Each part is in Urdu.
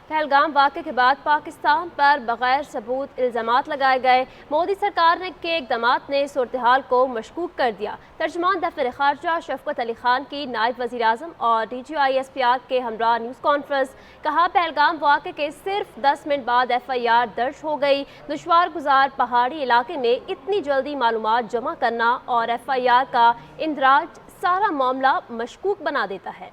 پہلگام واقعے کے بعد پاکستان پر بغیر ثبوت الزامات لگائے گئے۔ مودی سرکار کے اقدامات نے صورتحال کو مشکوک کر دیا۔ ترجمان دفتر خارجہ شفقت علی خان کی نائب وزیر اعظم اور DGI/SPR کے ہمراہ نیوز کانفرنس۔ کہا پہلگام واقعے کے صرف 10 منٹ بعد FIR درج ہو گئی۔ دشوار گزار پہاڑی علاقے میں اتنی جلدی معلومات جمع کرنا اور FIR کا اندراج سارا معاملہ مشکوک بنا دیتا ہے۔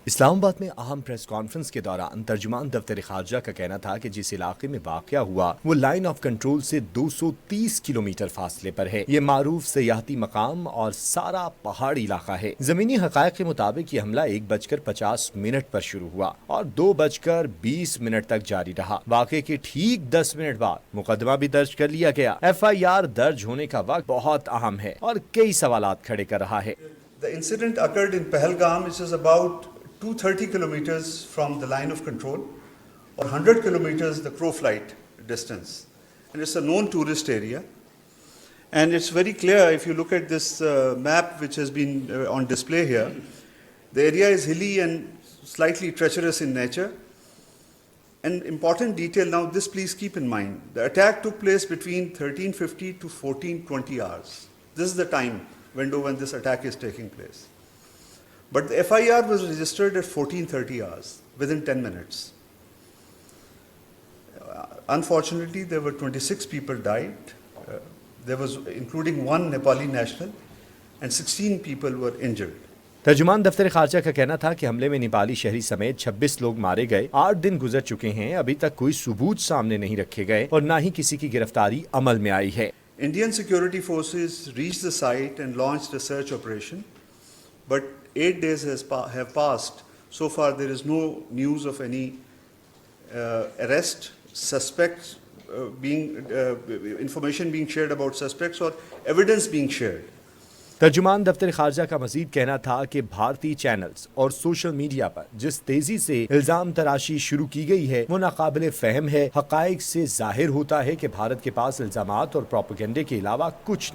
اسلام آباد میں اہم پریس کانفرنس کے دوران ترجمان دفتر خارجہ کا کہنا تھا کہ جس علاقے میں واقعہ ہوا وہ لائن آف کنٹرول سے 230 کلومیٹر فاصلے پر ہے۔ یہ معروف سیاحتی مقام اور سارا پہاڑی علاقہ ہے۔ زمینی حقائق کے مطابق یہ حملہ 1:50 پر شروع ہوا اور 2:20 تک جاری رہا۔ واقعے کے ٹھیک 10 منٹ بعد مقدمہ بھی درج کر لیا گیا۔ FIR درج ہونے کا وقت بہت اہم ہے اور کئی سوالات کھڑے کر رہا ہے۔ The incident occurred in Pahalgam, which is about 230 kilometers from the line of control, or 100 kilometers the crow flight distance. And it's a known tourist area. And it's very clear if you look at this map which has been on display here, the area is hilly and slightly treacherous in nature. An important detail now, this please keep in mind, the attack took place between 13:50 to 14:20 hours. This is the time window when this attack is taking place. But the FIR was registered at 14:30 hours, within 10 minutes. Unfortunately, there were 26 people died. There was, including one Nepali national, and 16 people were injured. ترجمان دفتر خارجہ کا کہنا تھا کہ حملے میں نیپالی شہری سمیت 26 لوگ مارے گئے۔ 8 دن گزر چکے ہیں، ابھی تک کوئی ثبوت سامنے نہیں رکھے گئے اور نہ ہی کسی کی گرفتاری عمل میں آئی ہے۔ Indian security forces reached the site and launched a search operation, but 8 days have passed. So far there is no news of any arrest, suspects information being shared about suspects or evidence being shared. ترجمان دفتر خارجہ کا مزید کہنا تھا کہ بھارتی چینلز اور سوشل میڈیا پر جس تیزی سے الزام تراشی شروع کی گئی ہے وہ ناقابل فہم ہے۔ حقائق سے ظاہر ہوتا ہے کہ بھارت کے پاس الزامات اور پروپیگنڈے کے علاوہ کچھ نہیں۔